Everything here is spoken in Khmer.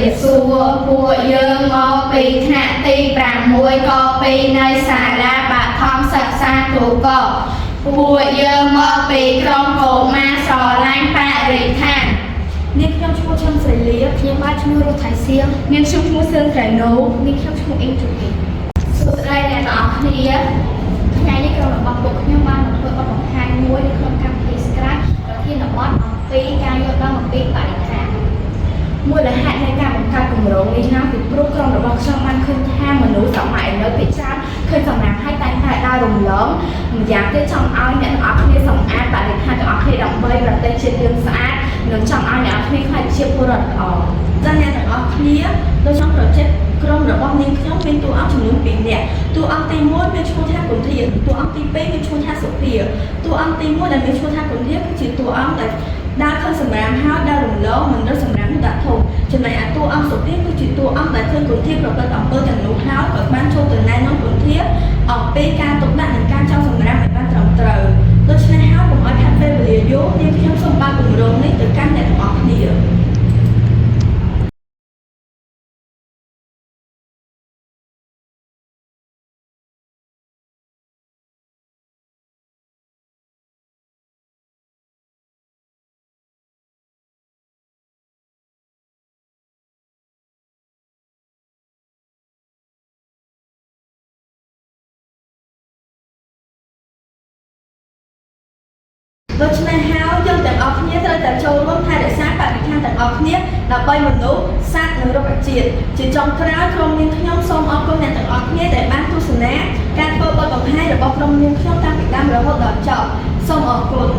Xua bùa dương ngô bì thạ ti bảng mùi có bì nơi xà la bà thom sật xa thủ cổ bùa dương ngô bì krong cổ ma sò lanh bạ rỉ thản Nick ខ្ញុំឈ្មោះឈឹមស្រីលីខ្ញុំបានឈ្មោះរស់ថៃសៀង Nên chung chung xương khởi nấu Nick ខ្ញុំឈ្មោះអ៊ីងទូអ៊ី សួស្តីអ្នកទាំងអស់គ្នា ថ្ងៃនេះក្រុមរបស់ពួកខ្ញុំបានមកធ្វើបទបង្ហាញមួយនៅក្នុងកម្មវិធី Scratch ប្រធានបទអំពីការយល់ដឹងអំពីបរិស្ថានមូលហេតុនៃការបង្កើតគម្រោងនេះណាពីព្រោះក្រុមរបស់ខ្ញុំបានឃើញថាមនុស្សសម័យនៅភាគច្រើនឃើញសំណាងឲ្យតែងតែដើររំលងម្យ៉ាងទៀតចង់ឲ្យអ្នកទាំងអស់គ្នាសម្អាតបរិស្ថានទាំងអស់គ្នាដើម្បីប្រទេសជាតិយើងស្អាតនិងចង់ឲ្យអ្នកទាំងអស់គ្នាខ្លាចជាពលរដ្ឋល្អចា៎អ្នកទាំងអស់គ្នាដូចក្នុងប្រជិតក្រុមរបស់នាងខ្ញុំមានតួអង្គចំនួន2នាក់តួអង្គទី1មានឈ្មោះថាគុនធានតួអង្គទី2មានឈ្មោះថាសុភាតួអង្គទី1ដែលមានឈ្មោះថាគុនធានគឺជាតួអង្គដែលដើរឃើញសម្រាមហើយដើររំលងមិនរត់សម្រាមនោះដាក់ធំចំណែកឯតួអង្គសុភាគឺជាតួអង្គដែលឃើញគុនធានប្រព្រឹត្តអំពើទាំងនោះហើយក៏បានចូលទៅណែនាំគុនធានអំពីការទុកដាក់និងការចោលសម្រាមឲ្យបានត្រឹមត្រូវដូច្នេះហើយកុំឲ្យខាត់ពេលវេលាយូរនាងខ្ញុំសូមបើកគម្រោងនេះទៅកាន់អ្នកទាំងអស់គ្នា ដូច្នេះហើយយើងទាំងអស់គ្នាត្រូវតែចូលរួមថែរក្សាបរិស្ថានទាំងអស់គ្នាដើម្បីមនុស្សសត្វនិងរុក្ខជាតិជាចុងក្រោយក្រុមនាងខ្ញុំសូមអរគុណអ្នកទាំងអស់គ្នាដែលបានទស្សនាការធ្វើបទបង្ហាញរបស់ក្រុមនាងខ្ញុំតាំងពីដើមរហូតដល់ចប់សូមអរគុណ